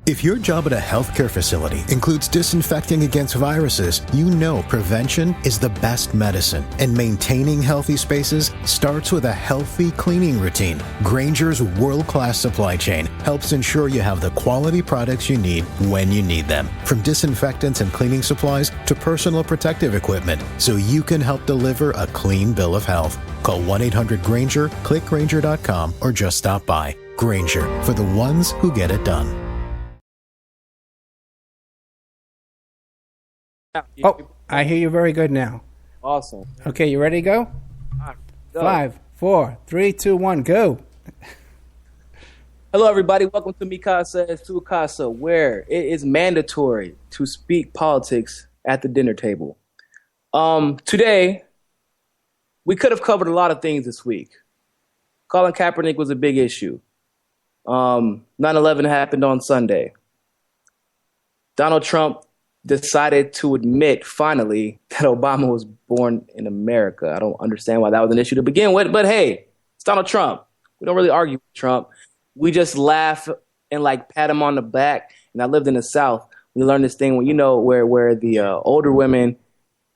If your job at a healthcare facility includes disinfecting against viruses, you know prevention is the best medicine, and maintaining healthy spaces starts with a healthy cleaning routine. Grainger's world-class supply chain helps ensure you have the quality products you need when you need them, from disinfectants and cleaning supplies to personal protective equipment, so you can help deliver a clean bill of health. Call 1-800-GRAINGER, click Grainger.com, or just stop by. Grainger, for the ones who get it done. Oh, I hear you very good now. Awesome. Okay, you ready to go? Go. 5, 4, 3, 2, 1, go. Hello, everybody. Welcome to Mi Casa Su Casa, where it is mandatory to speak politics at the dinner table. Today, we could have covered a lot of things this week. Colin Kaepernick was a big issue. 9/11 happened on Sunday. Donald Trump decided to admit, finally, that Obama was born in America. I don't understand why that was an issue to begin with, but hey, it's Donald Trump. We don't really argue with Trump. We just laugh and pat him on the back. And I lived in the South. We learned this thing where the older women,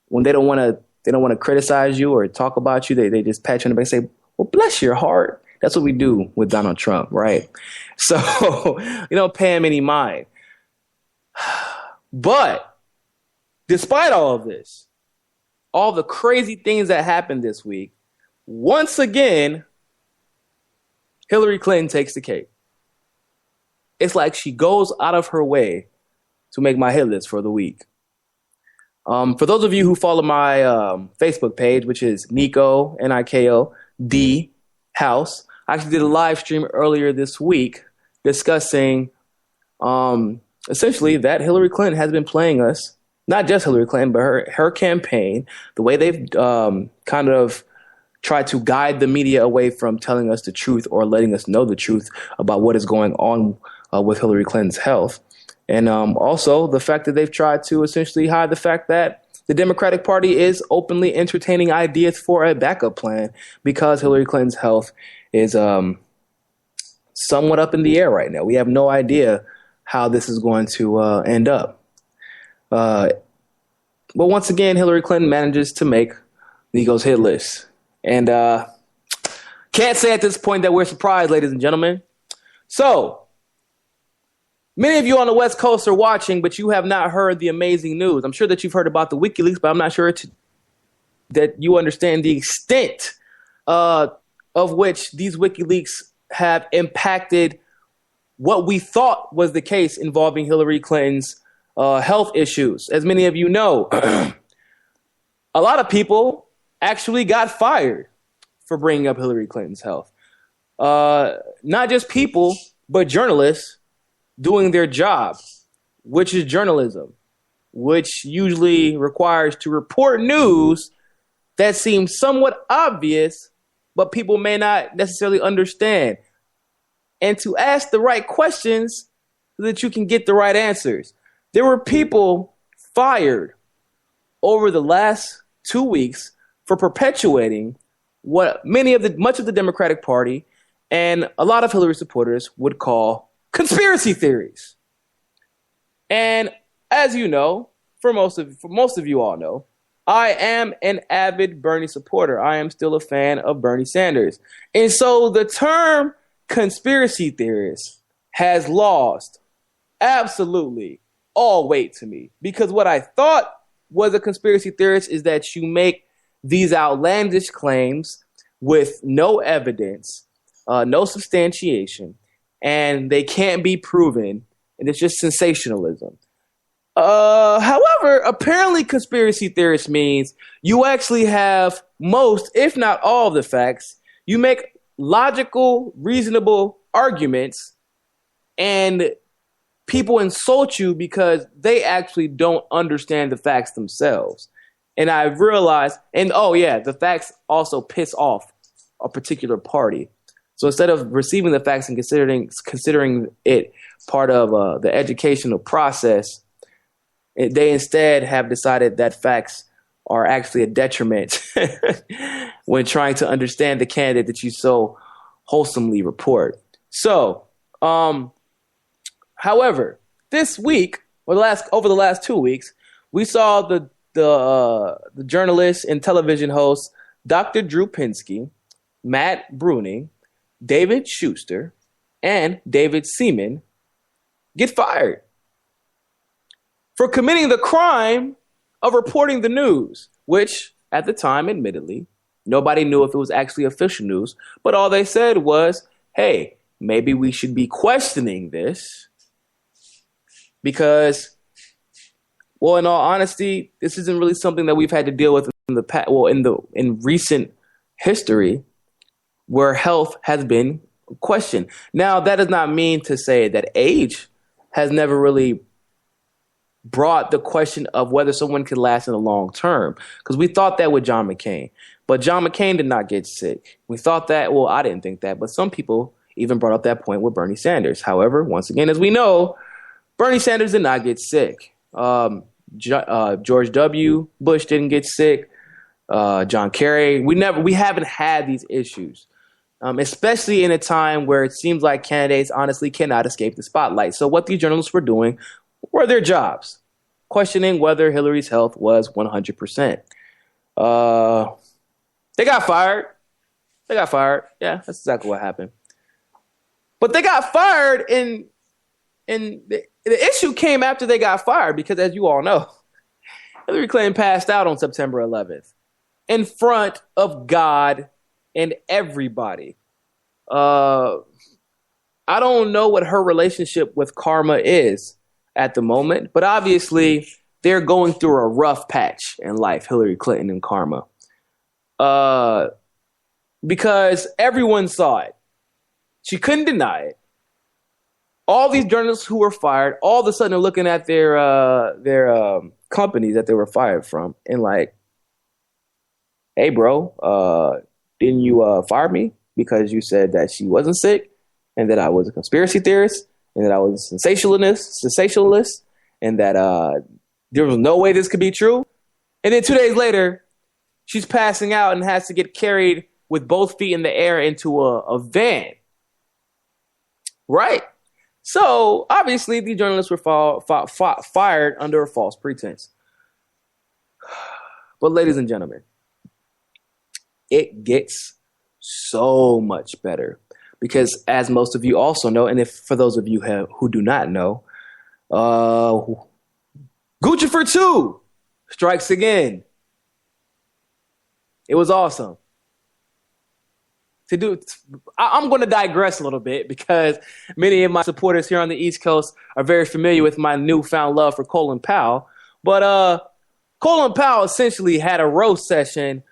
when they don't want to criticize you or talk about you, they just pat you on the back and say, "Well, bless your heart." That's what we do with Donald Trump, right? So you don't pay him any mind. But despite all of this, all the crazy things that happened this week, once again, Hillary Clinton takes the cake. It's like she goes out of her way to make my hit list for the week. For those of you who follow my Facebook page, which is Niko, Niko, D House, I actually did a live stream earlier this week discussing essentially that Hillary Clinton has been playing us, not just Hillary Clinton, but her campaign, the way they've kind of tried to guide the media away from telling us the truth or letting us know the truth about what is going on with Hillary Clinton's health. And also the fact that they've tried to essentially hide the fact that the Democratic Party is openly entertaining ideas for a backup plan because Hillary Clinton's health is somewhat up in the air right now. We have no idea how this is going to end up. But once again, Hillary Clinton manages to make Niko's hit list. And can't say at this point that we're surprised, ladies and gentlemen. So, many of you on the West Coast are watching, but you have not heard the amazing news. I'm sure that you've heard about the WikiLeaks, but I'm not sure that you understand the extent of which these WikiLeaks have impacted what we thought was the case involving Hillary Clinton's health issues. As many of you know, a lot of people actually got fired for bringing up Hillary Clinton's health. Not just people, but journalists doing their job, which is journalism, which usually requires to report news that seems somewhat obvious, but people may not necessarily understand, and to ask the right questions so that you can get the right answers. There were people fired over the last 2 weeks for perpetuating what much of the Democratic Party and a lot of Hillary supporters would call conspiracy theories. And as you know, for most of you all know, I am an avid Bernie supporter. I am still a fan of Bernie Sanders. And so the term conspiracy theorist has lost absolutely all weight to me, because what I thought was a conspiracy theorist is that you make these outlandish claims with no evidence, no substantiation, and they can't be proven, and it's just sensationalism. However, apparently conspiracy theorist means you actually have most, if not all, of the facts. You make logical, reasonable arguments, and people insult you because they actually don't understand the facts themselves. And I've realized, the facts also piss off a particular party. So instead of receiving the facts and considering it part of the educational process, they instead have decided that facts are actually a detriment when trying to understand the candidate that you so wholesomely report. So However, this week or over the last 2 weeks, we saw the journalist and television host Dr. Drew Pinsky, Matt Bruning, David Schuster, and David Seaman get fired for committing the crime of reporting the news, which at the time, admittedly, nobody knew if it was actually official news, but all they said was, hey, maybe we should be questioning this because, well, in all honesty, this isn't really something that we've had to deal with in the past, well, in recent history where health has been questioned. Now, that does not mean to say that age has never really brought the question of whether someone could last in the long term, because we thought that with John McCain, but John McCain did not get sick. We thought that, well, I didn't think that, but some people even brought up that point with Bernie Sanders. However, once again, as we know, Bernie Sanders did not get sick. George W. Bush didn't get sick. John Kerry, we haven't had these issues, especially in a time where it seems like candidates honestly cannot escape the spotlight. So what these journalists were doing were their jobs, questioning whether Hillary's health was 100%. They got fired. Yeah, that's exactly what happened. But they got fired, and the issue came after they got fired because, as you all know, Hillary Clinton passed out on September 11th in front of God and everybody. I don't know what her relationship with karma is at the moment, but obviously they're going through a rough patch in life, Hillary Clinton and karma. Because everyone saw it. She couldn't deny it. All these journalists who were fired, all of a sudden are looking at their companies that they were fired from and like, hey, bro, didn't you fire me because you said that she wasn't sick and that I was a conspiracy theorist and that I was a sensationalist and that there was no way this could be true? And then 2 days later, she's passing out and has to get carried with both feet in the air into a van. Right. So obviously the journalists were fired under a false pretense. But ladies and gentlemen, it gets so much better because, as most of you also know, and if for those of you who do not know, Gucci for 2 strikes again. It was awesome. I'm going to digress a little bit because many of my supporters here on the East Coast are very familiar with my newfound love for Colin Powell. But Colin Powell essentially had a roast session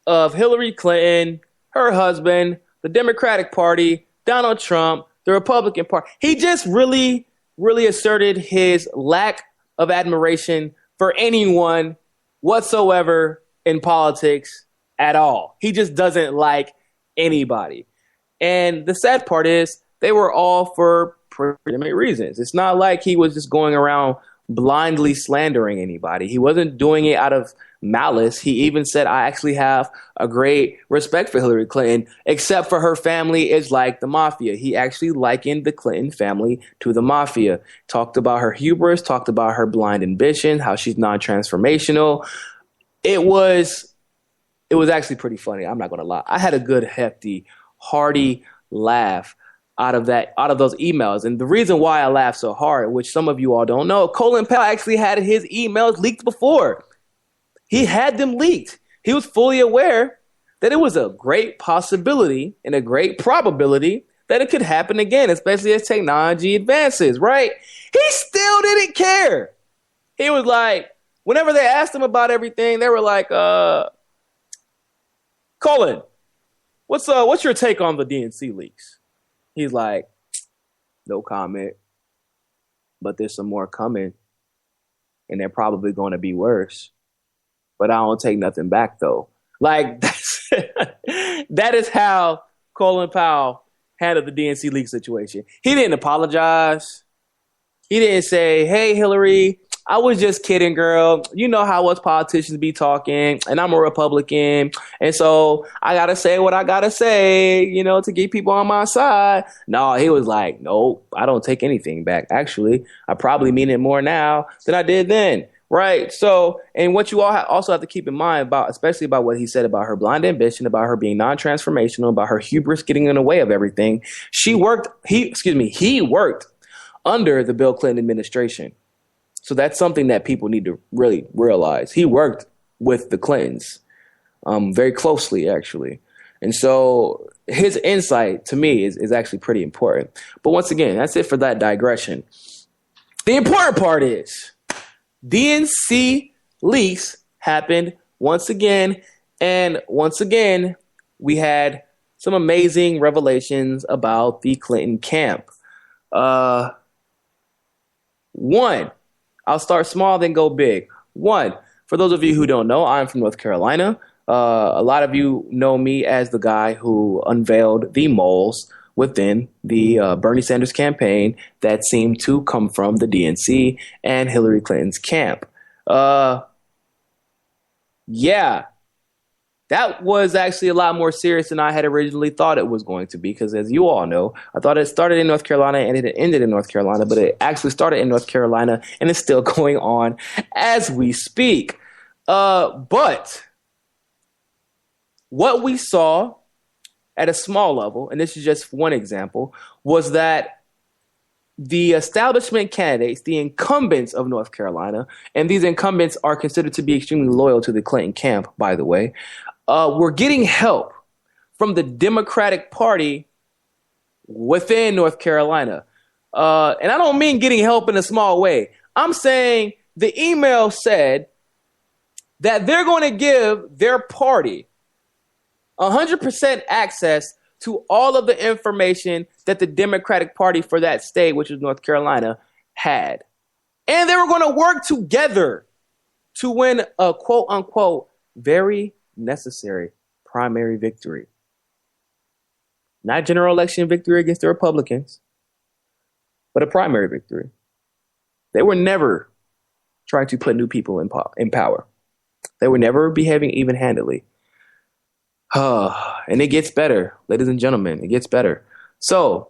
of Hillary Clinton, her husband, the Democratic Party, Donald Trump, the Republican Party. He just really, really asserted his lack of admiration for anyone whatsoever in politics at all. He just doesn't like anybody. And the sad part is they were all for legitimate reasons. It's not like he was just going around blindly slandering anybody. He wasn't doing it out of malice. He even said, I actually have a great respect for Hillary Clinton, except for her family is like the mafia. He actually likened the Clinton family to the mafia. Talked about her hubris, talked about her blind ambition, how she's non-transformational. It was actually pretty funny. I'm not going to lie. I had a good, hefty, hearty laugh out of those emails. And the reason why I laughed so hard, which some of you all don't know, Colin Powell actually had his emails leaked before. He had them leaked. He was fully aware that it was a great possibility and a great probability that it could happen again, especially as technology advances, right? He still didn't care. He was like, whenever they asked him about everything, they were like, Colin, what's your take on the DNC leaks? He's like, no comment, but there's some more coming, and they're probably going to be worse. But I don't take nothing back, though. Like, that is how Colin Powell handled the DNC leak situation. He didn't apologize. He didn't say, hey, Hillary, I was just kidding, girl. You know how us politicians be talking, and I'm a Republican, and so I gotta say what I gotta say, to get people on my side. No, he was like, nope, I don't take anything back. Actually, I probably mean it more now than I did then. Right. So, and what you all also have to keep in mind especially about what he said about her blind ambition, about her being non-transformational, about her hubris getting in the way of everything. He worked under the Bill Clinton administration. So that's something that people need to really realize. He worked with the Clintons very closely, actually. And so his insight to me is actually pretty important. But once again, that's it for that digression. The important part is DNC leaks happened once again. And once again, we had some amazing revelations about the Clinton camp. One, I'll start small, then go big. One, for those of you who don't know, I'm from North Carolina. A lot of you know me as the guy who unveiled the moles within the Bernie Sanders campaign that seemed to come from the DNC and Hillary Clinton's camp. Yeah, that was actually a lot more serious than I had originally thought it was going to be, because as you all know, I thought it started in North Carolina and it ended in North Carolina, but it actually started in North Carolina and it's still going on as we speak. But what we saw at a small level, and this is just one example, was that the establishment candidates, the incumbents of North Carolina, and these incumbents are considered to be extremely loyal to the Clinton camp, by the way, were getting help from the Democratic Party within North Carolina. And I don't mean getting help in a small way. I'm saying the email said that they're going to give their party 100% access to all of the information that the Democratic Party for that state, which is North Carolina, had. And they were going to work together to win a quote unquote very necessary primary victory. Not general election victory against the Republicans, but a primary victory. They were never trying to put new people in power. They were never behaving even-handedly. And it gets better, ladies and gentlemen. It gets better. So,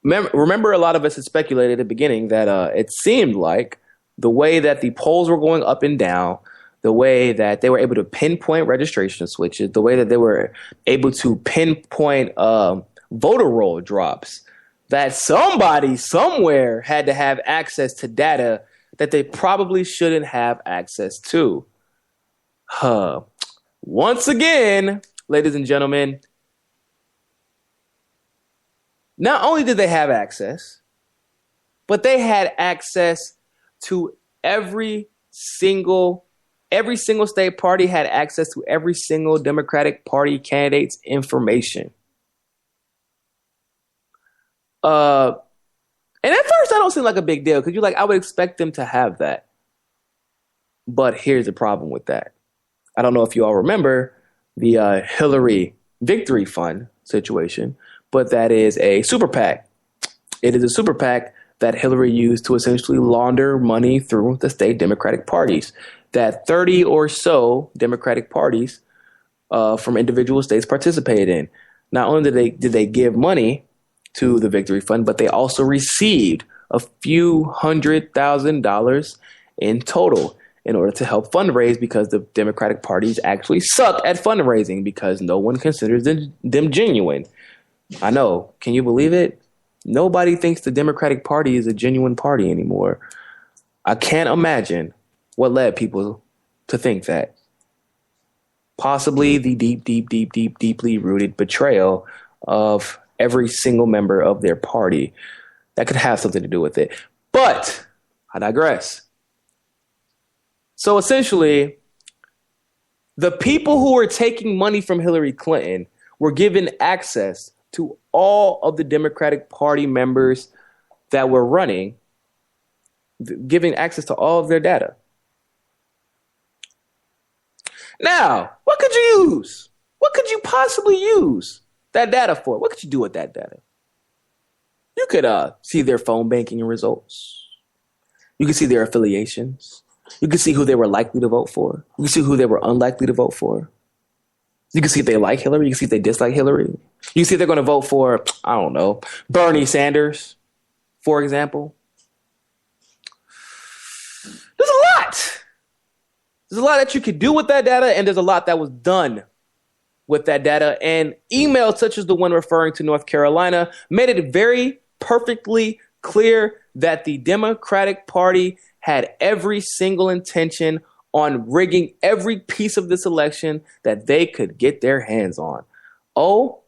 remember, a lot of us had speculated at the beginning that it seemed like the way that the polls were going up and down, the way that they were able to pinpoint registration switches, the way that they were able to pinpoint voter roll drops, that somebody somewhere had to have access to data that they probably shouldn't have access to. Once again, ladies and gentlemen, not only did they have access, but they had access to every single state party had access to every single Democratic Party candidate's information. And at first, I don't seem like a big deal, because you're like, I would expect them to have that. But here's the problem with that. I don't know if you all remember the Hillary Victory Fund situation, but that is a super PAC. It is a super PAC that Hillary used to essentially launder money through the state Democratic parties, that 30 or so Democratic parties from individual states participated in. Not only did they give money to the Victory Fund, but they also received a few $100,000 in total in order to help fundraise, because the Democratic parties actually suck at fundraising because no one considers them genuine. I know. Can you believe it? Nobody thinks the Democratic Party is a genuine party anymore. I can't imagine what led people to think that. Possibly the deeply rooted betrayal of every single member of their party. That could have something to do with it. But I digress. So essentially, the people who were taking money from Hillary Clinton were given access to all of the Democratic Party members that were running, giving access to all of their data. Now, what could you use? What could you possibly use that data for? What could you do with that data? You could see their phone banking results. You can see their affiliations. You can see who they were likely to vote for. You can see who they were unlikely to vote for. You can see if they like Hillary. You can see if they dislike Hillary. You can see if they're going to vote for, I don't know, Bernie Sanders, for example. There's a lot. There's a lot that you could do with that data, and there's a lot that was done with that data. And emails such as the one referring to North Carolina made it very perfectly clear that the Democratic Party had every single intention on rigging every piece of this election that they could get their hands on. Oh,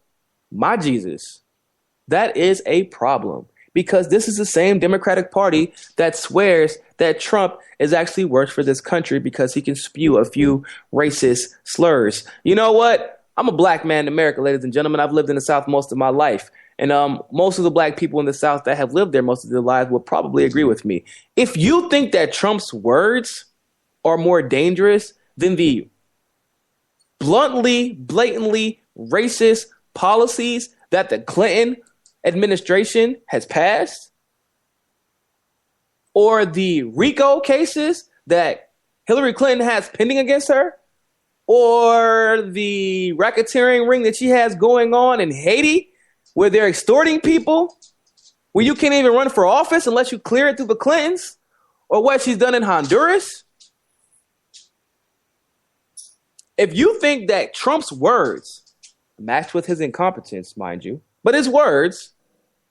my Jesus. That is a problem, because this is the same Democratic Party that swears that Trump is actually worse for this country because he can spew a few racist slurs. You know what? I'm a black man in America, ladies and gentlemen. I've lived in the South most of my life. And most of the black people in the South that have lived there most of their lives will probably agree with me. If you think that Trump's words are more dangerous than the blatantly racist policies that the Clinton administration has passed, or the RICO cases that Hillary Clinton has pending against her, or the racketeering ring that she has going on in Haiti, where they're extorting people, where you can't even run for office unless you clear it through the Clintons, or what she's done in Honduras. If you think that Trump's words, matched with his incompetence, mind you, but his words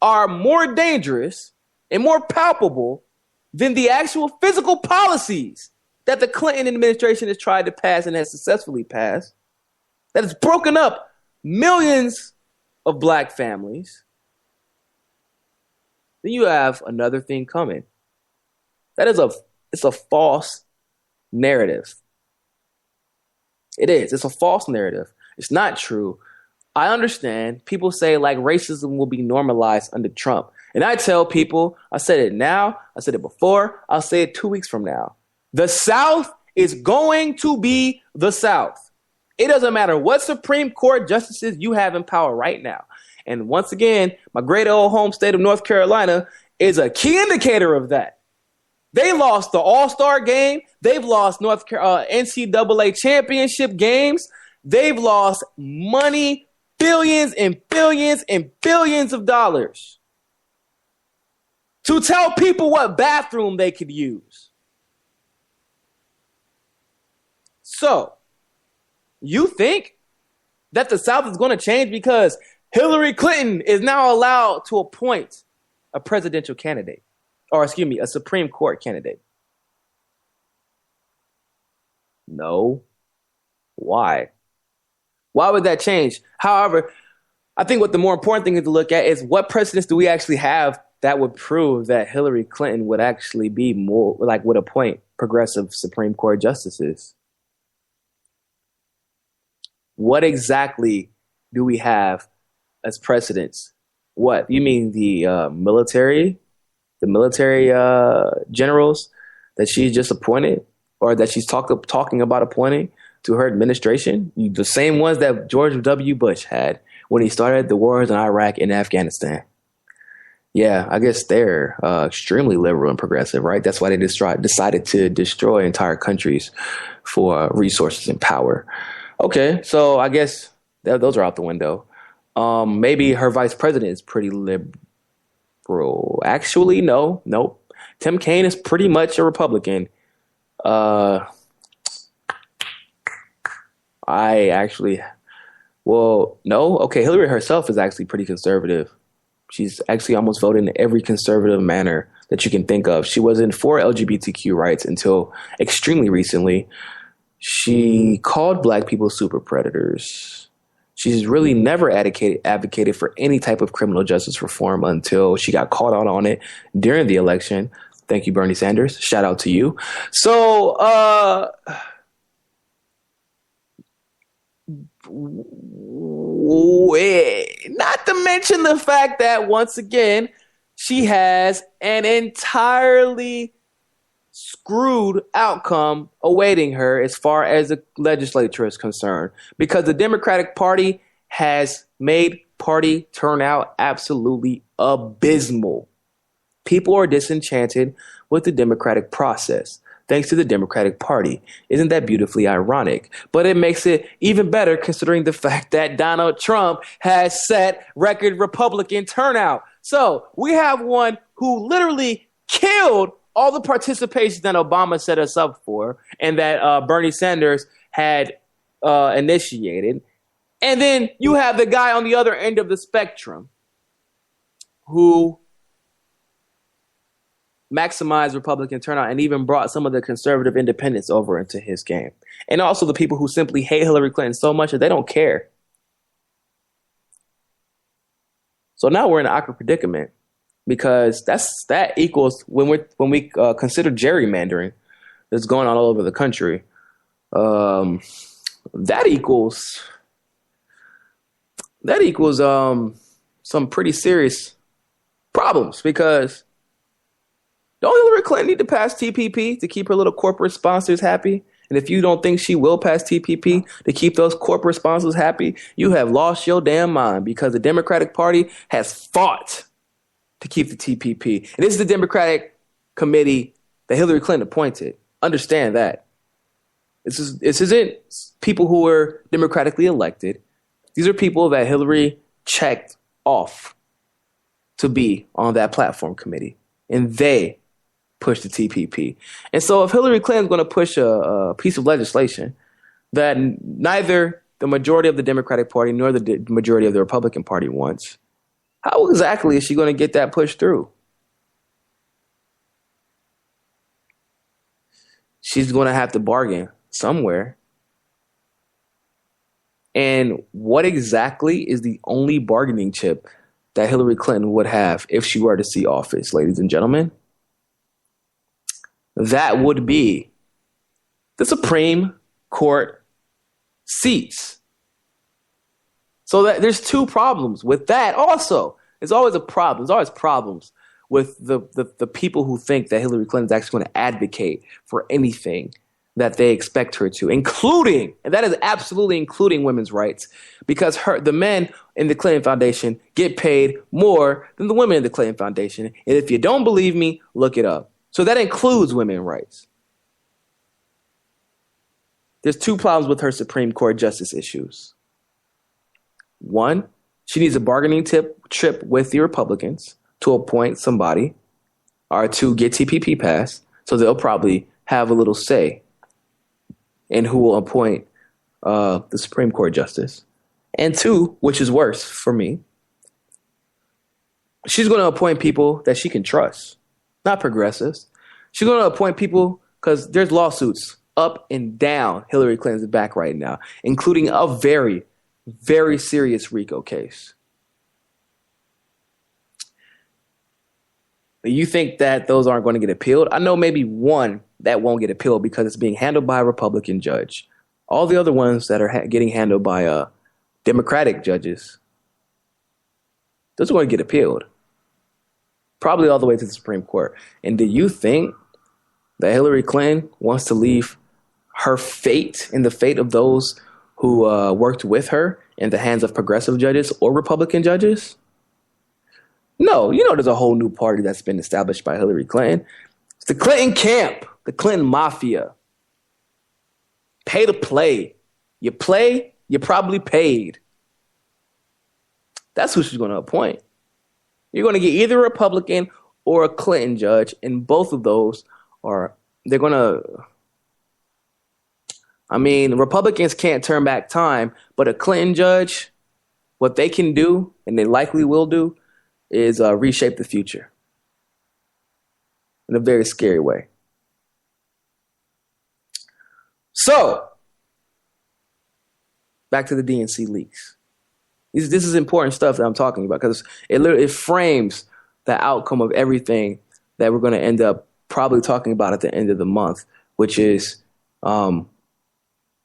are more dangerous and more palpable than the actual physical policies that the Clinton administration has tried to pass and has successfully passed, that has broken up millions of black families, then you have another thing coming. It's a false narrative. It is. It's a false narrative. It's not true. I understand. People say like racism will be normalized under Trump. And I tell people, I said it now, I said it before, I'll say it 2 weeks from now. The South is going to be the South. It doesn't matter what Supreme Court justices you have in power right now. And once again, my great old home state of North Carolina is a key indicator of that. They lost the All-Star game. They've lost NCAA championship games. They've lost money, billions and billions and billions of dollars to tell people what bathroom they could use. So, you think that the South is going to change because Hillary Clinton is now allowed to appoint a presidential candidate, or excuse me, a Supreme Court candidate? No. Why? Why would that change? However, I think what the more important thing is to look at is what precedents do we actually have that would prove that Hillary Clinton would actually be more like would appoint progressive Supreme Court justices? What exactly do we have as precedents? What? You mean the military generals that she just appointed, or that she's talking about appointing to her administration? The same ones that George W. Bush had when he started the wars in Iraq and Afghanistan. Yeah, I guess they're extremely liberal and progressive, right? That's why they decided to destroy entire countries for resources and power. Okay, so I guess those are out the window. Maybe her vice president is pretty liberal. Actually, nope. Tim Kaine is pretty much a Republican. No. Okay, Hillary herself is actually pretty conservative. She's actually almost voted in every conservative manner that you can think of. She wasn't for LGBTQ rights until extremely recently. She called black people super predators. She's really never advocated for any type of criminal justice reform until she got caught out on it during the election. Thank you, Bernie Sanders. Shout out to you. So, not to mention the fact that, once again, she has an entirely screwed outcome awaiting her as far as the legislature is concerned, because the Democratic Party has made Party turnout absolutely abysmal. People are disenchanted with the democratic process thanks to the Democratic Party. Isn't that beautifully ironic? But it makes it even better considering the fact that Donald Trump has set record Republican turnout. So we have one who literally killed all the participation that Obama set us up for and that Bernie Sanders had initiated. And then you have the guy on the other end of the spectrum who maximized Republican turnout and even brought some of the conservative independents over into his game. And also the people who simply hate Hillary Clinton so much that they don't care. So now we're in an awkward predicament because that equals when we consider gerrymandering that's going on all over the country. That equals some pretty serious problems because don't Hillary Clinton need to pass TPP to keep her little corporate sponsors happy? And if you don't think she will pass TPP to keep those corporate sponsors happy, you have lost your damn mind because the Democratic Party has fought to keep the TPP. And this is the Democratic committee that Hillary Clinton appointed. Understand that. This isn't people who were democratically elected. These are people that Hillary checked off to be on that platform committee. And they push the TPP. And so if Hillary Clinton is going to push a piece of legislation that neither the majority of the Democratic Party nor the majority of the Republican Party wants, how exactly is she going to get that pushed through? She's going to have to bargain somewhere. And what exactly is the only bargaining chip that Hillary Clinton would have if she were to see office, ladies and gentlemen? That would be the Supreme Court seats. So that there's two problems with that also. There's always a problem. There's always problems with the people who think that Hillary Clinton is actually going to advocate for anything that they expect her to, including, and that is absolutely including women's rights, because the men in the Clinton Foundation get paid more than the women in the Clinton Foundation. And if you don't believe me, look it up. So that includes women's rights. There's two problems with her Supreme Court justice issues. One, she needs a bargaining trip with the Republicans to appoint somebody or to get TPP passed. So they'll probably have a little say in who will appoint the Supreme Court justice. And two, which is worse for me, she's going to appoint people that she can trust, not progressives. She's going to appoint people because there's lawsuits up and down Hillary Clinton's back right now, including a very, very serious RICO case. You think that those aren't going to get appealed? I know maybe one that won't get appealed because it's being handled by a Republican judge. All the other ones that are getting handled by Democratic judges, those are going to get appealed. Probably all the way to the Supreme Court. And do you think that Hillary Clinton wants to leave her fate and the fate of those who worked with her in the hands of progressive judges or Republican judges? No, there's a whole new party that's been established by Hillary Clinton. It's the Clinton camp, the Clinton mafia. Pay to play. You play, you're probably paid. That's who she's going to appoint. You're going to get either a Republican or a Clinton judge, and both of those they're going to, Republicans can't turn back time, but a Clinton judge, what they can do, and they likely will do, is reshape the future in a very scary way. So, back to the DNC leaks. This is important stuff that I'm talking about because it frames the outcome of everything that we're going to end up probably talking about at the end of the month, which is who's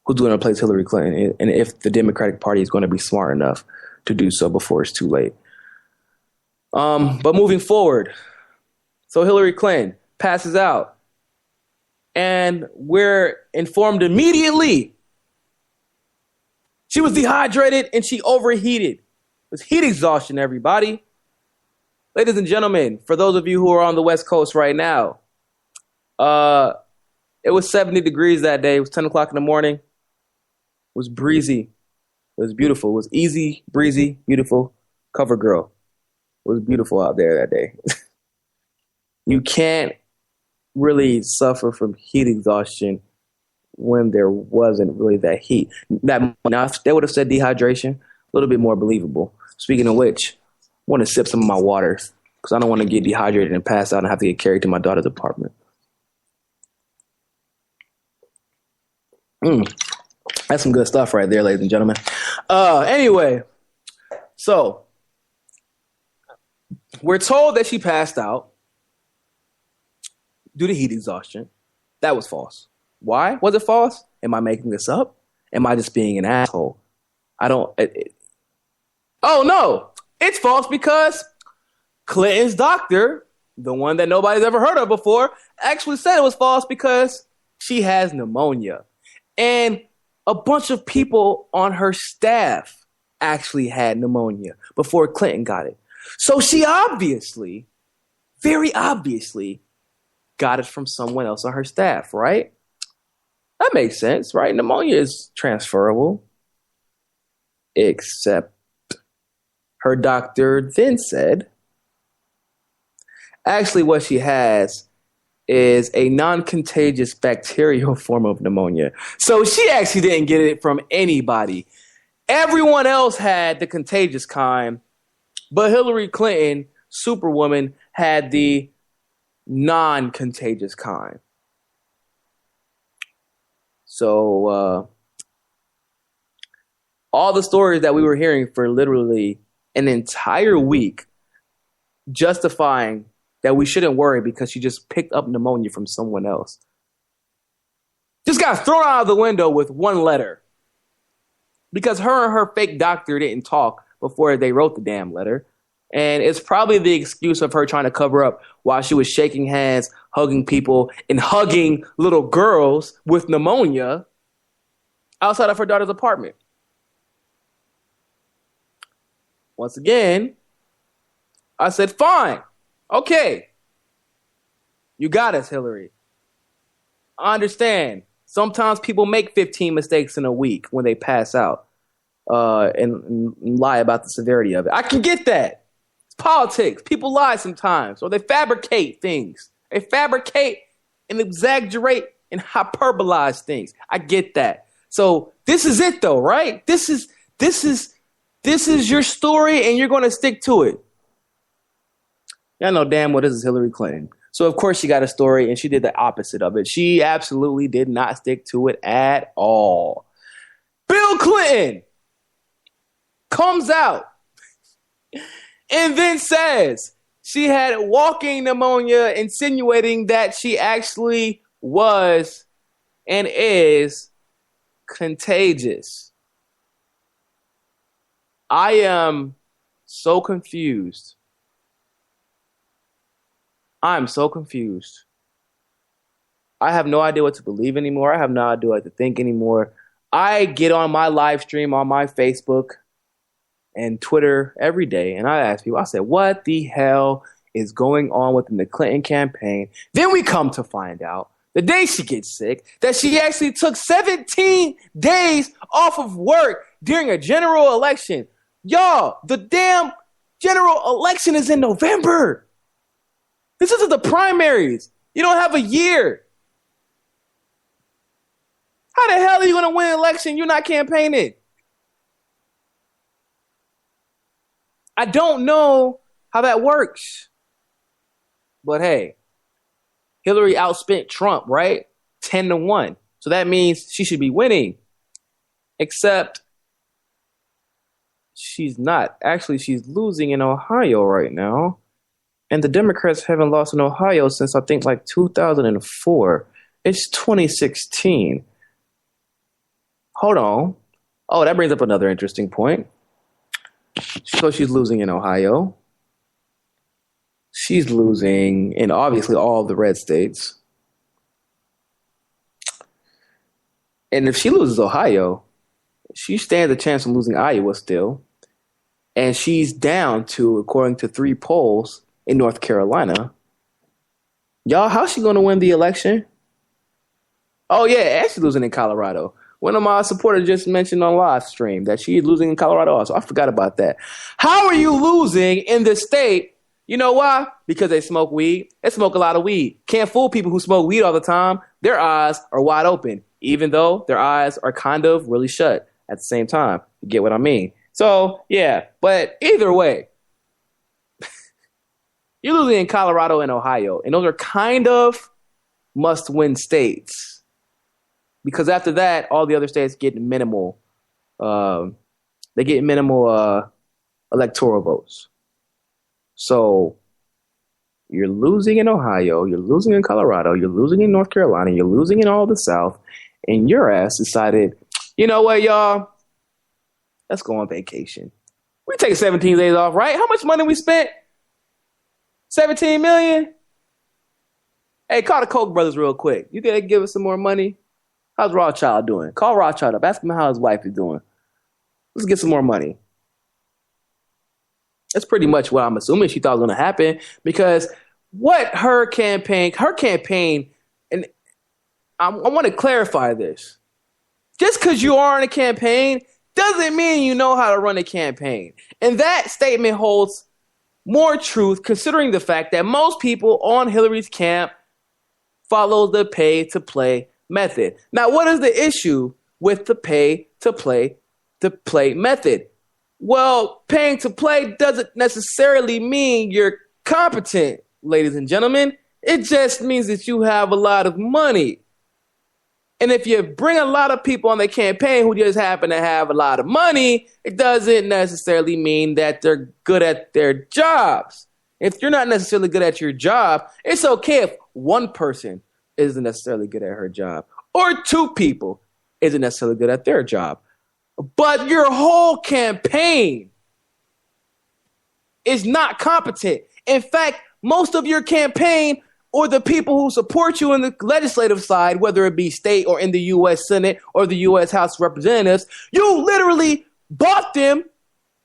going to replace Hillary Clinton and if the Democratic Party is going to be smart enough to do so before it's too late. But moving forward, so Hillary Clinton passes out and we're informed immediately she was dehydrated and she overheated. was heat exhaustion, everybody. Ladies and gentlemen, for those of you who are on the West Coast right now, it was 70 degrees that day. It was 10 o'clock in the morning. It was breezy. It was beautiful. It was easy, breezy, beautiful. Cover girl. It was beautiful out there that day. You can't really suffer from heat exhaustion when there wasn't really that heat. Now, if they would have said dehydration, a little bit more believable. Speaking of which, I want to sip some of my water because I don't want to get dehydrated and pass out and have to get carried to my daughter's apartment. That's some good stuff right there, ladies and gentlemen. Anyway, so we're told that she passed out due to heat exhaustion. That was false. Why was it false? Am I making this up? Am I just being an asshole? Oh, no. It's false because Clinton's doctor, the one that nobody's ever heard of before, actually said it was false because she has pneumonia. And a bunch of people on her staff actually had pneumonia before Clinton got it. So she obviously, very obviously, got it from someone else on her staff, right? That makes sense, right? Pneumonia is transferable. Except her doctor then said, actually what she has is a non-contagious bacterial form of pneumonia. So she actually didn't get it from anybody. Everyone else had the contagious kind, but Hillary Clinton, Superwoman, had the non-contagious kind. So all the stories that we were hearing for literally an entire week justifying that we shouldn't worry because she just picked up pneumonia from someone else just got thrown out of the window with one letter. Because her and her fake doctor didn't talk before they wrote the damn letter. And it's probably the excuse of her trying to cover up while she was shaking hands, hugging people, and hugging little girls with pneumonia outside of her daughter's apartment. Once again, I said, fine. Okay. You got us, Hillary. I understand. Sometimes people make 15 mistakes in a week when they pass out and lie about the severity of it. I can get that. It's politics. People lie sometimes, or they fabricate things. They fabricate and exaggerate and hyperbolize things. I get that. So this is it, though, right? This is your story, and you're going to stick to it. Y'all know damn well this is Hillary Clinton. So, of course, she got a story, and she did the opposite of it. She absolutely did not stick to it at all. Bill Clinton comes out and then says she had walking pneumonia, insinuating that she actually was and is contagious. I am so confused. I'm so confused. I have no idea what to believe anymore. I have no idea what to think anymore. I get on my live stream on my Facebook and Twitter every day, and I ask people, I say, what the hell is going on within the Clinton campaign? Then we come to find out, the day she gets sick, that she actually took 17 days off of work during a general election. Y'all, the damn general election is in November. This isn't the primaries. You don't have a year. How the hell are you going to win an election? You're not campaigning. I don't know how that works. But hey, Hillary outspent Trump, right? 10-1. So that means she should be winning. Except she's not. Actually, she's losing in Ohio right now. And the Democrats haven't lost in Ohio since I think like 2004. It's 2016. Hold on. Oh, that brings up another interesting point. So she's losing in Ohio. She's losing in obviously all of the red states. And if she loses Ohio, she stands a chance of losing Iowa still. And she's down to, according to 3 polls in North Carolina. Y'all, how's she going to win the election? Oh, yeah, and she's losing in Colorado. One of my supporters just mentioned on live stream that she's losing in Colorado also. I forgot about that. How are you losing in the state? You know why? Because they smoke weed. They smoke a lot of weed. Can't fool people who smoke weed all the time. Their eyes are wide open, even though their eyes are kind of really shut at the same time. You get what I mean? So, yeah, but either way, you're losing in Colorado and Ohio, and those are kind of must-win states. Because after that, all the other states get minimal. They get minimal electoral votes. So you're losing in Ohio, you're losing in Colorado, you're losing in North Carolina, you're losing in all the South, and your ass decided, you know what, y'all? Let's go on vacation. We take 17 days off, right? How much money we spent? 17 million? Hey, call the Koch brothers real quick. You gonna give us some more money? How's Rothschild doing? Call Rothschild up. Ask him how his wife is doing. Let's get some more money. That's pretty much what I'm assuming she thought was going to happen, because what her campaign, and I want to clarify this. Just because you are in a campaign doesn't mean you know how to run a campaign. And that statement holds more truth considering the fact that most people on Hillary's camp follow the pay-to-play method. Now, what is the issue with the pay-to-play method? Well, paying to play doesn't necessarily mean you're competent, ladies and gentlemen. It just means that you have a lot of money. And if you bring a lot of people on the campaign who just happen to have a lot of money, it doesn't necessarily mean that they're good at their jobs. If you're not necessarily good at your job, it's okay if one person isn't necessarily good at her job, or 2 people isn't necessarily good at their job. But your whole campaign is not competent. In fact, most of your campaign, or the people who support you in the legislative side, whether it be state or in the U.S. Senate or the U.S. House of Representatives, you literally bought them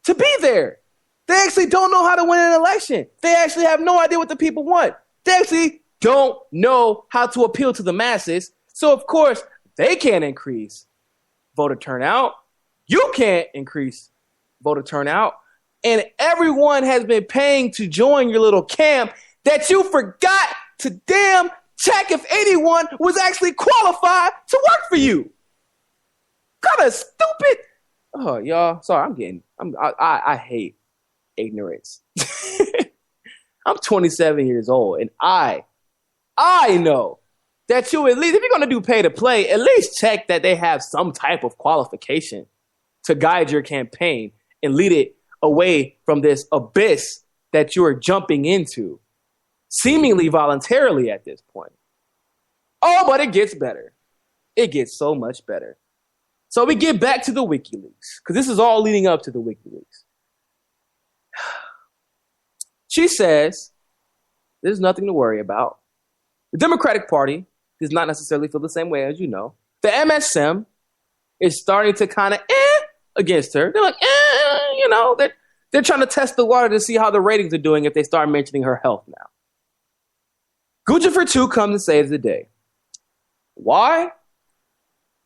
to be there. They actually don't know how to win an election. They actually have no idea what the people want. They actually don't know how to appeal to the masses. So, of course, they can't increase voter turnout. You can't increase voter turnout. And everyone has been paying to join your little camp that you forgot to damn check if anyone was actually qualified to work for you. Kind of stupid. Oh, y'all. Sorry, I hate ignorance. I'm 27 years old, and I know that you, at least, if you're going to do pay to play, at least check that they have some type of qualification to guide your campaign and lead it away from this abyss that you're jumping into, seemingly voluntarily at this point. Oh, but it gets better. It gets so much better. So we get back to the WikiLeaks, because this is all leading up to the WikiLeaks. She says there's nothing to worry about. The Democratic Party does not necessarily feel the same way, as you know. The MSM is starting to kind of against her. They're like, they're trying to test the water to see how the ratings are doing if they start mentioning her health now. Guccifer 2 comes and saves the day. Why?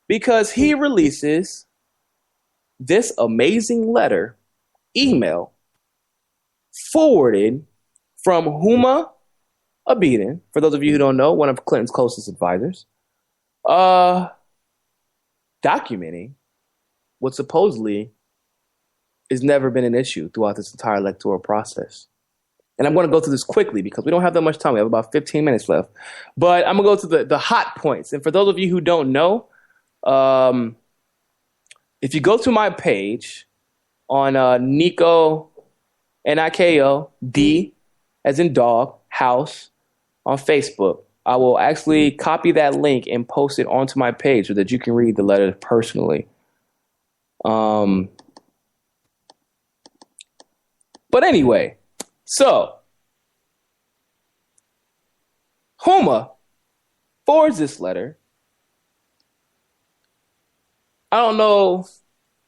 Because he releases this amazing email, forwarded from Huma Abedin, for those of you who don't know, one of Clinton's closest advisors, documenting what supposedly has never been an issue throughout this entire electoral process. And I'm going to go through this quickly because we don't have that much time. We have about 15 minutes left. But I'm going to go to the hot points. And for those of you who don't know, if you go to my page on Niko, Niko, D, as in dog, house, on Facebook, I will actually copy that link and post it onto my page so that you can read the letter personally. But anyway, so Huma forwards this letter. I don't know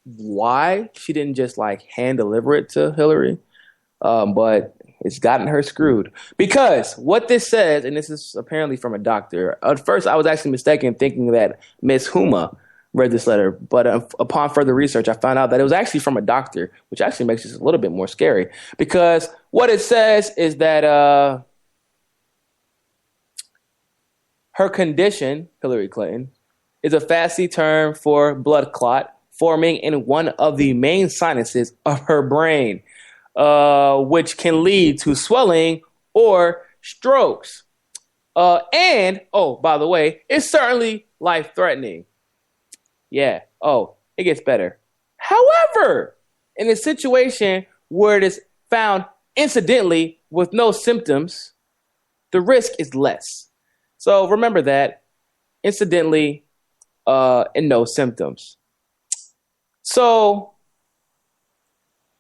why she didn't just like hand deliver it to Hillary, but it's gotten her screwed. Because what this says, and this is apparently from a doctor. At first, I was actually mistaken thinking that Miss Huma read this letter, but upon further research, I found out that it was actually from a doctor, which actually makes this a little bit more scary. Because what it says is that her condition, Hillary Clinton, is a fancy term for blood clot forming in one of the main sinuses of her brain, which can lead to swelling or strokes. And, oh, by the way, it's certainly life-threatening. Yeah. Oh, it gets better. However, in a situation where it is found incidentally with no symptoms, the risk is less. So remember that, incidentally, and no symptoms. So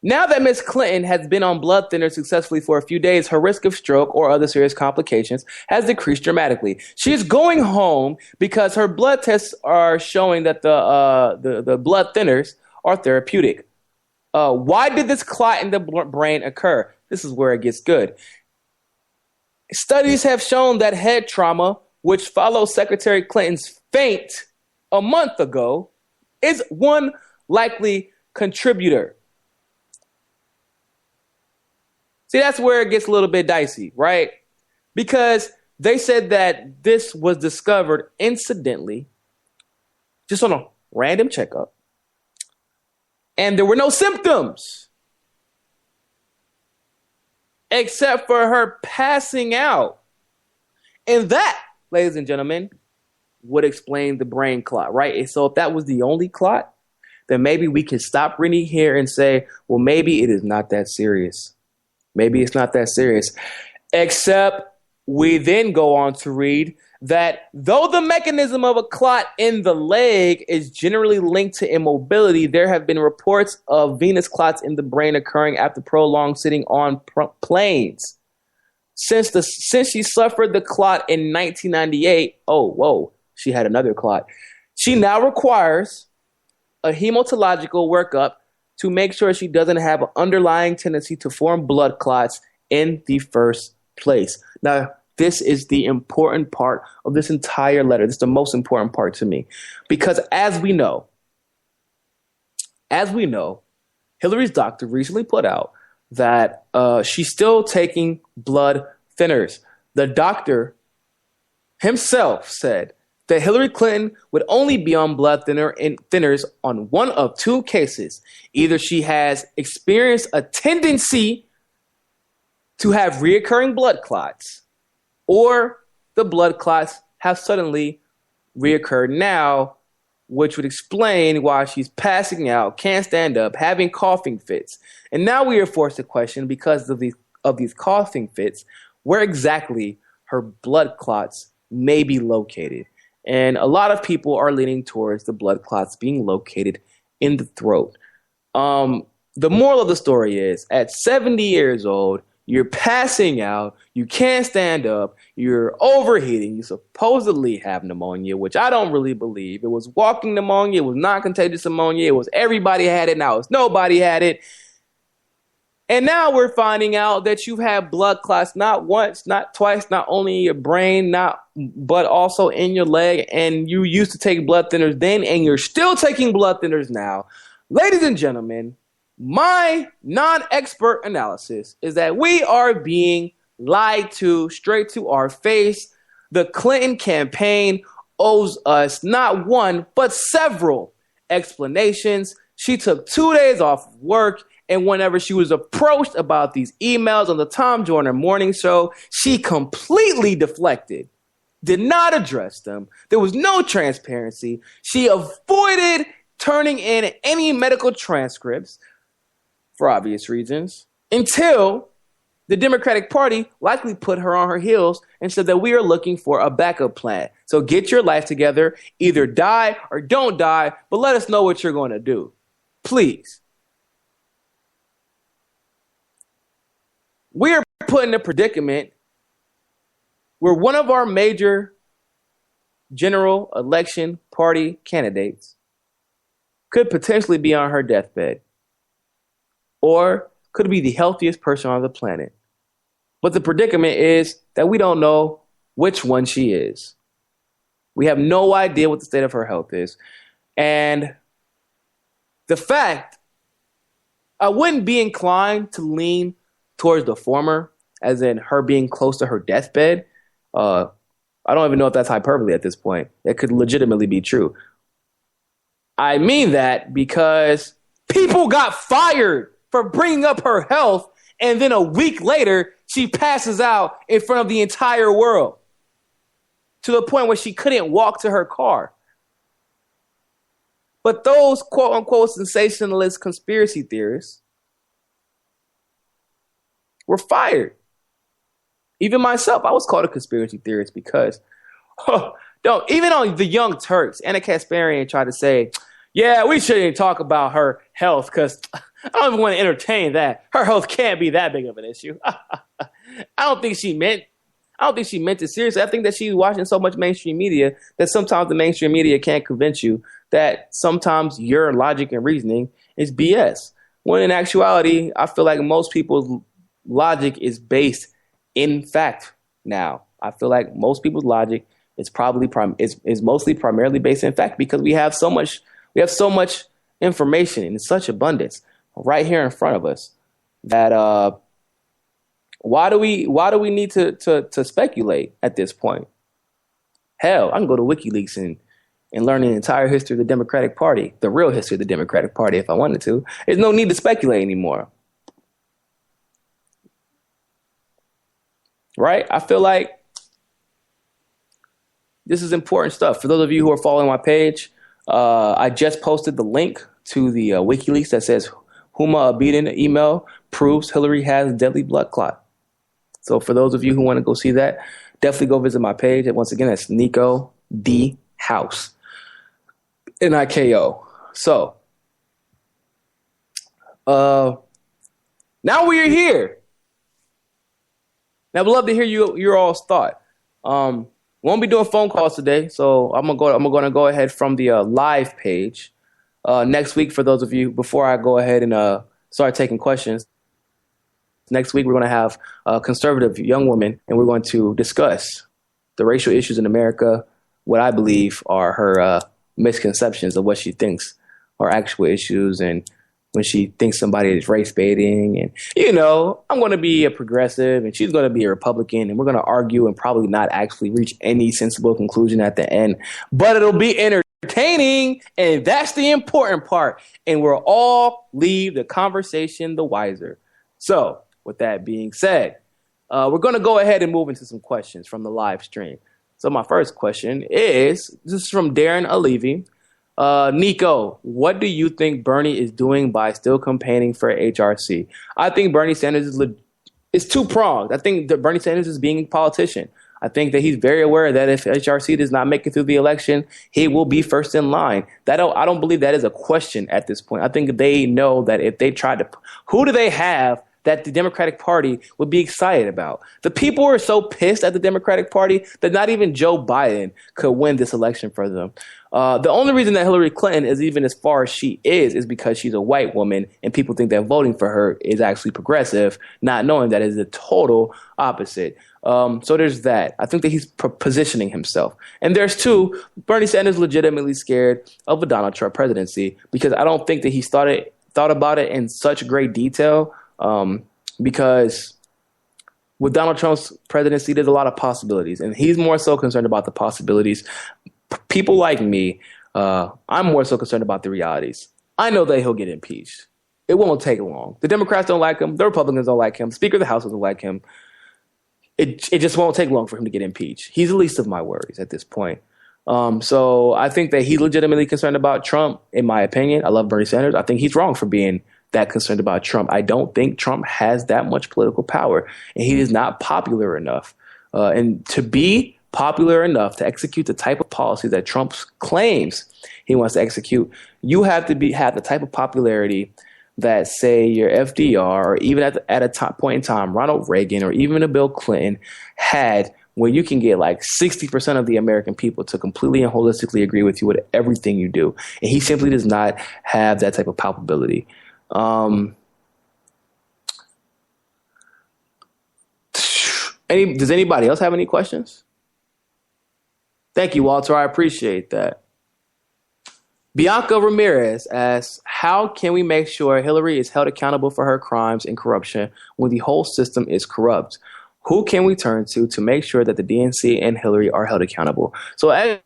now that Ms. Clinton has been on blood thinners successfully for a few days, her risk of stroke or other serious complications has decreased dramatically. She's going home because her blood tests are showing that the blood thinners are therapeutic. Why did this clot in the brain occur? This is where it gets good. Studies have shown that head trauma, which follows Secretary Clinton's faint a month ago, is one likely contributor. See, that's where it gets a little bit dicey, right? Because they said that this was discovered incidentally, just on a random checkup, and there were no symptoms except for her passing out. And that, ladies and gentlemen, would explain the brain clot, right? And so if that was the only clot, then maybe we can stop reading here and say, well, maybe it is not that serious. Maybe it's not that serious. Except we then go on to read that though the mechanism of a clot in the leg is generally linked to immobility, there have been reports of venous clots in the brain occurring after prolonged sitting on planes. Since she suffered the clot in 1998, she had another clot. She now requires a hematological workup to make sure she doesn't have an underlying tendency to form blood clots in the first place. Now, this is the important part of this entire letter. This is the most important part to me. Because as we know, Hillary's doctor recently put out that she's still taking blood thinners. The doctor himself said that Hillary Clinton would only be on blood thinners on one of two cases. Either she has experienced a tendency to have reoccurring blood clots, or the blood clots have suddenly reoccurred now, which would explain why she's passing out, can't stand up, having coughing fits. And now we are forced to question, because of these coughing fits, where exactly her blood clots may be located. And a lot of people are leaning towards the blood clots being located in the throat. The moral of the story is, at 70 years old, you're passing out, you can't stand up, you're overheating, you supposedly have pneumonia, which I don't really believe. It was walking pneumonia, it was non-contagious pneumonia, it was everybody had it, now it's nobody had it. And now we're finding out that you've had blood clots not once, not twice, not only in your brain, but also in your leg. And you used to take blood thinners then, and you're still taking blood thinners now. Ladies and gentlemen, my non-expert analysis is that we are being lied to straight to our face. The Clinton campaign owes us not one, but several explanations. She took 2 days off of work. And whenever she was approached about these emails on the Tom Joyner Morning Show, she completely deflected, did not address them. There was no transparency. She avoided turning in any medical transcripts for obvious reasons until the Democratic Party likely put her on her heels and said that we are looking for a backup plan. So get your life together, either die or don't die, but let us know what you're going to do. Please. We are put in a predicament where one of our major general election party candidates could potentially be on her deathbed, or could be the healthiest person on the planet. But the predicament is that we don't know which one she is. We have no idea what the state of her health is. And the fact, I wouldn't be inclined to lean towards the former, as in her being close to her deathbed. I don't even know if that's hyperbole at this point. It could legitimately be true. I mean that because people got fired for bringing up her health, and then a week later, she passes out in front of the entire world to the point where she couldn't walk to her car. But those quote-unquote sensationalist conspiracy theorists were fired. Even myself, I was called a conspiracy theorist because, even on the Young Turks, Anna Kasparian tried to say, yeah, we shouldn't talk about her health because I don't even want to entertain that. Her health can't be that big of an issue. I don't think she meant it seriously. I think that she's watching so much mainstream media that sometimes the mainstream media can't convince you that sometimes your logic and reasoning is BS. When in actuality, I feel like most people's logic is based in fact now. I feel like most people's logic is probably is mostly primarily based in fact because we have so much information in such abundance right here in front of us that why do we need to speculate at this point? Hell, I can go to WikiLeaks and learn the entire history of the Democratic Party, the real history of the Democratic Party if I wanted to. There's no need to speculate anymore. Right? I feel like this is important stuff. For those of you who are following my page, I just posted the link to the WikiLeaks that says Huma Abedin email proves Hillary has deadly blood clot. So for those of you who want to go see that, definitely go visit my page. And once again, that's Niko D House, Niko. So now we're here. Now I'd love to hear your all's thought. Won't be doing phone calls today, so I'm gonna go ahead from the live page next week. For those of you, before I go ahead and start taking questions, next week we're gonna have a conservative young woman, and we're going to discuss the racial issues in America, what I believe are her misconceptions of what she thinks are actual issues, and when she thinks somebody is race baiting. And, I'm going to be a progressive and she's going to be a Republican, and we're going to argue and probably not actually reach any sensible conclusion at the end, but it'll be entertaining. And that's the important part. And we'll all leave the conversation the wiser. So with that being said, we're going to go ahead and move into some questions from the live stream. So my first question this is from Darren Alivi. Niko, what do you think Bernie is doing by still campaigning for HRC? I think Bernie Sanders is two-pronged. I think that Bernie Sanders is being a politician. I think that he's very aware that if HRC does not make it through the election, he will be first in line. I don't believe that is a question at this point. I think they know that if they tried to, who do they have that the Democratic Party would be excited about? The people are so pissed at the Democratic Party that not even Joe Biden could win this election for them. The only reason that Hillary Clinton is even as far as she is because she's a white woman and people think that voting for her is actually progressive, not knowing that is the total opposite. So there's that. I think that he's positioning himself. And there's two, Bernie Sanders legitimately scared of a Donald Trump presidency because I don't think that he thought about it in such great detail. Because with Donald Trump's presidency, there's a lot of possibilities, and he's more so concerned about the possibilities. People like me, I'm more so concerned about the realities. I know that he'll get impeached. It won't take long. The Democrats don't like him. The Republicans don't like him. Speaker of the House doesn't like him. It just won't take long for him to get impeached. He's the least of my worries at this point. So I think that he's legitimately concerned about Trump, in my opinion. I love Bernie Sanders. I think he's wrong for being that concerned about Trump. I don't think Trump has that much political power, and he is not popular enough. And to be popular enough to execute the type of policy that Trump claims he wants to execute, you have to have the type of popularity that, say, your FDR, or even at a point in time, Ronald Reagan, or even a Bill Clinton had when you can get like 60% of the American people to completely and holistically agree with you with everything you do. And he simply does not have that type of palpability. Does anybody else have any questions? Thank you, Walter. I appreciate that. Bianca Ramirez asks, how can we make sure Hillary is held accountable for her crimes and corruption when the whole system is corrupt? Who can we turn to make sure that the DNC and Hillary are held accountable? So as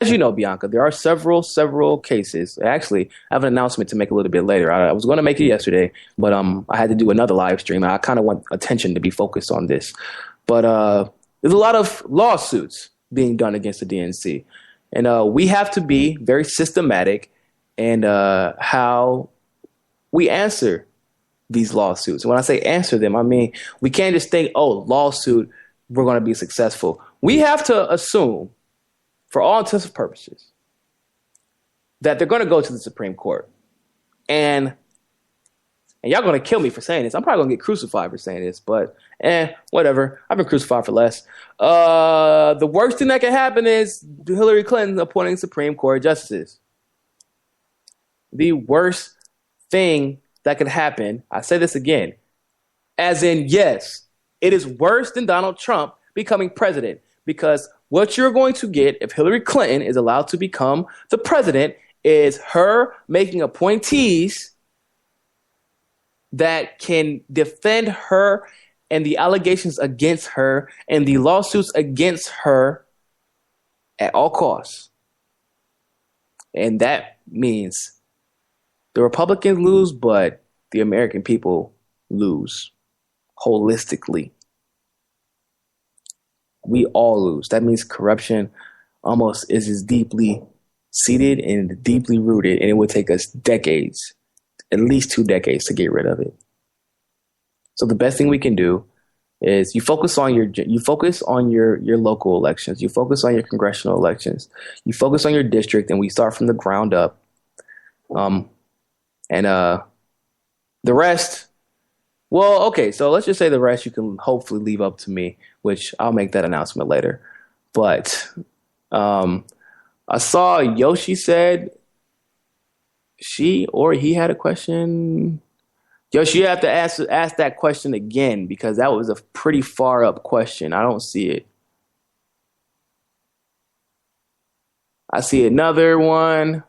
you know, Bianca, there are several cases. Actually, I have an announcement to make a little bit later. I was going to make it yesterday, but I had to do another live stream. I kind of want attention to be focused on this. But there's a lot of lawsuits being done against the DNC. And we have to be very systematic in how we answer these lawsuits. And when I say answer them, I mean, we can't just think, oh, lawsuit, we're going to be successful. We have to assume, for all intents and purposes, that they're going to go to the Supreme Court. And y'all going to kill me for saying this. I'm probably going to get crucified for saying this, but whatever. I've been crucified for less. The worst thing that can happen is Hillary Clinton appointing Supreme Court justices. The worst thing that could happen, I say this again, as in, yes, it is worse than Donald Trump becoming president, because what you're going to get if Hillary Clinton is allowed to become the president is her making appointees that can defend her and the allegations against her and the lawsuits against her at all costs. And that means the Republicans lose, but the American people lose holistically. We all lose. That means corruption almost is as deeply seated and deeply rooted, and it would take us decades, at least 2 decades, to get rid of it. So the best thing we can do is you focus on your local elections, you focus on your congressional elections, you focus on your district, and we start from the ground up. The rest, well, okay, so let's just say the rest you can hopefully leave up to me, which I'll make that announcement later. But I saw Yoshi said she or he had a question. Yoshi, you have to ask that question again, because that was a pretty far up question. I don't see it. I see another one.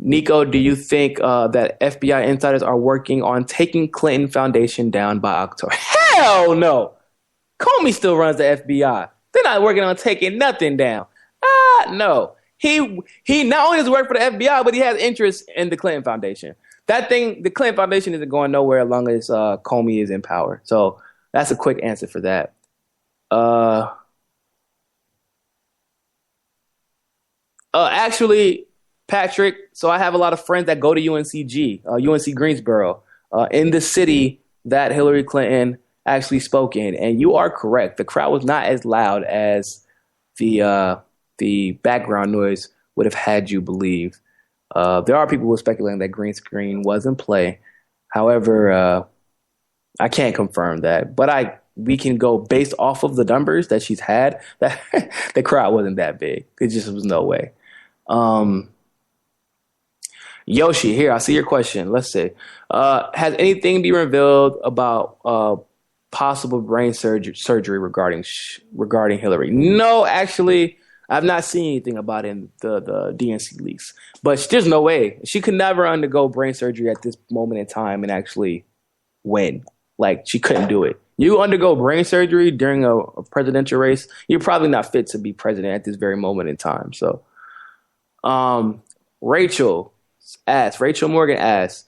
Niko, do you think that FBI insiders are working on taking Clinton Foundation down by October? Hell no! Comey still runs the FBI. They're not working on taking nothing down. No. He not only does work for the FBI, but he has interest in the Clinton Foundation. That thing, the Clinton Foundation isn't going nowhere as long as Comey is in power. So that's a quick answer for that. Actually, Patrick, so I have a lot of friends that go to UNC Greensboro, in the city that Hillary Clinton actually spoke in. And you are correct. The crowd was not as loud as the background noise would have had you believe. There are people who are speculating that green screen was in play. However, I can't confirm that, but we can go based off of the numbers that she's had, that the crowd wasn't that big. It just was no way. Yoshi, here, I see your question. Let's see. Has anything been revealed about possible brain surgery regarding Hillary? No, actually, I've not seen anything about it in the DNC leaks. But there's no way. She could never undergo brain surgery at this moment in time and actually win. Like, she couldn't do it. You undergo brain surgery during a presidential race, you're probably not fit to be president at this very moment in time. So, Rachel Morgan asks,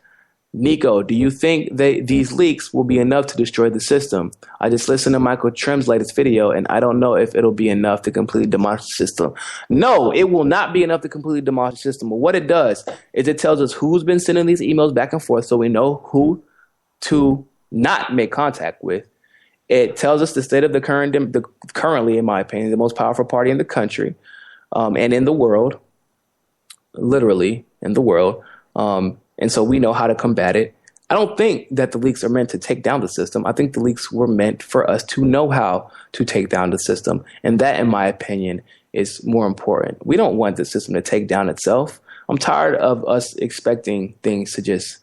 Niko, do you think these leaks will be enough to destroy the system? I just listened to Michael Trim's latest video, and I don't know if it'll be enough to completely demolish the system. No, it will not be enough to completely demolish the system. But what it does is it tells us who's been sending these emails back and forth, so we know who to not make contact with. It tells us the state of currently, in my opinion, the most powerful party in the country, and in the world, literally in the world. And so we know how to combat it. I don't think that the leaks are meant to take down the system. I think the leaks were meant for us to know how to take down the system. And that, in my opinion, is more important. We don't want the system to take down itself. I'm tired of us expecting things to just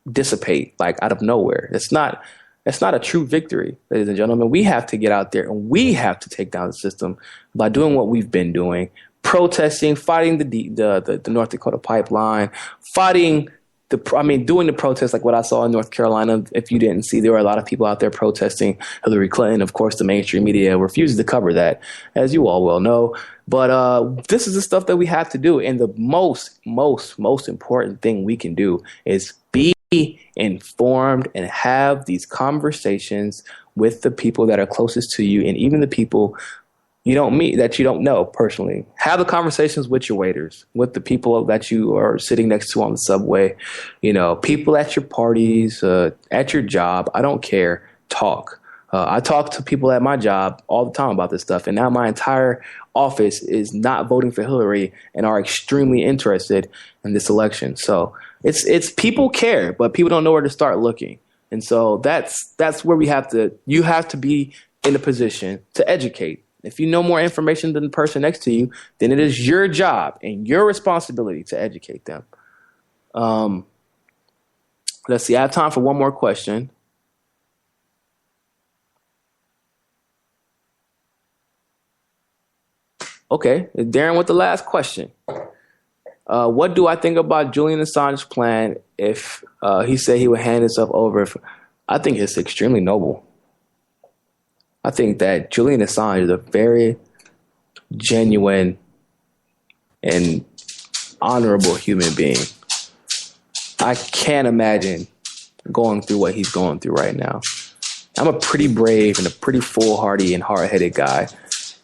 dissipate like out of nowhere. That's not a true victory, ladies and gentlemen. We have to get out there and we have to take down the system by doing what we've been doing, protesting, fighting the North Dakota pipeline, doing the protests like what I saw in North Carolina. If you didn't see, there were a lot of people out there protesting Hillary Clinton. Of course, the mainstream media refuses to cover that, as you all well know. But this is the stuff that we have to do. And the most important thing we can do is be informed and have these conversations with the people that are closest to you, and even the people you don't meet, that you don't know personally. Have the conversations with your waiters, with the people that you are sitting next to on the subway, people at your parties, at your job. I don't care. Talk. I talk to people at my job all the time about this stuff. And now my entire office is not voting for Hillary and are extremely interested in this election. So it's people care, but people don't know where to start looking. And so that's where you have to be in a position to educate. If you know more information than the person next to you, then it is your job and your responsibility to educate them. Let's see. I have time for one more question. Okay, Darren with the last question. What do I think about Julian Assange's plan if he said he would hand himself over? I think it's extremely noble. I think that Julian Assange is a very genuine and honorable human being. I can't imagine going through what he's going through right now. I'm a pretty brave and a pretty foolhardy and hard-headed guy.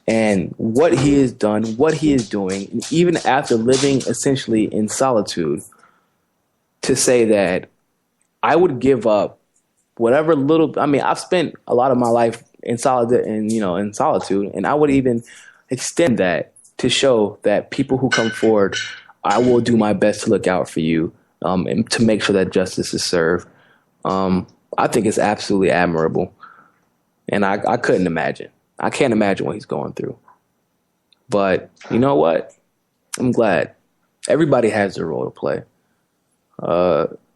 And what he has done, what he is doing, and even after living essentially in solitude, to say that I would give up whatever little, I've spent a lot of my life in solitude, and I would even extend that to show that people who come forward, I will do my best to look out for you, and to make sure that justice is served. I think it's absolutely admirable, and I couldn't imagine. I can't imagine what he's going through. But you know what? I'm glad. Everybody has their role to play.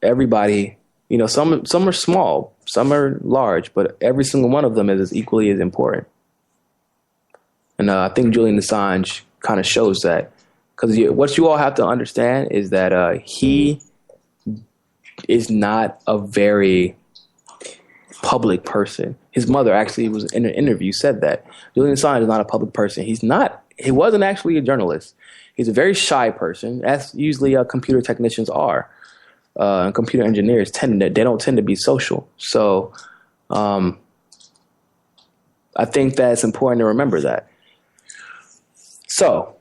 Everybody, some are small, some are large, but every single one of them is equally as important. And I think Julian Assange kind of shows that. Because what you all have to understand is that he is not a very public person. His mother actually was in an interview said that Julian Assange is not a public person. He wasn't actually a journalist. He's a very shy person, as usually computer technicians are. And computer engineers they don't tend to be social. So I think that it's important to remember that. So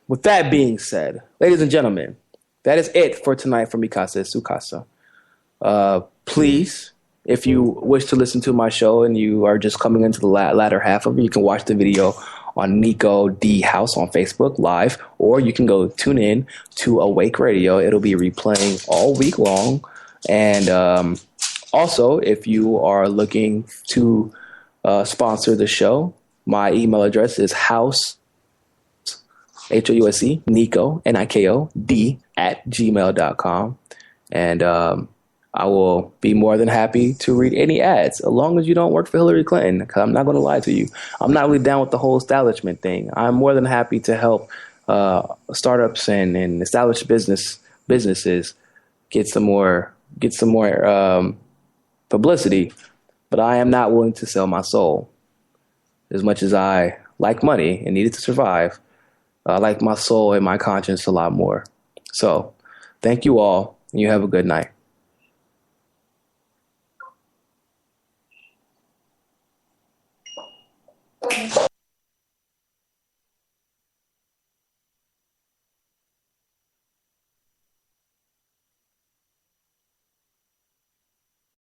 with that being said, ladies and gentlemen, that is it for tonight from Mikasa Sukasa. Please, if you wish to listen to my show and you are just coming into the latter half of it, you can watch the video on Niko House on Facebook Live, or you can go tune in to Awake Radio. It'll be replaying all week long. And also, if you are looking to sponsor the show, my email address is house, HOUSE, Niko, Niko, D, @gmail.com. And I will be more than happy to read any ads, as long as you don't work for Hillary Clinton, because I'm not going to lie to you. I'm not really down with the whole establishment thing. I'm more than happy to help startups and established businesses get some more publicity, but I am not willing to sell my soul. As much as I like money and need it to survive, I like my soul and my conscience a lot more. So thank you all, and you have a good night.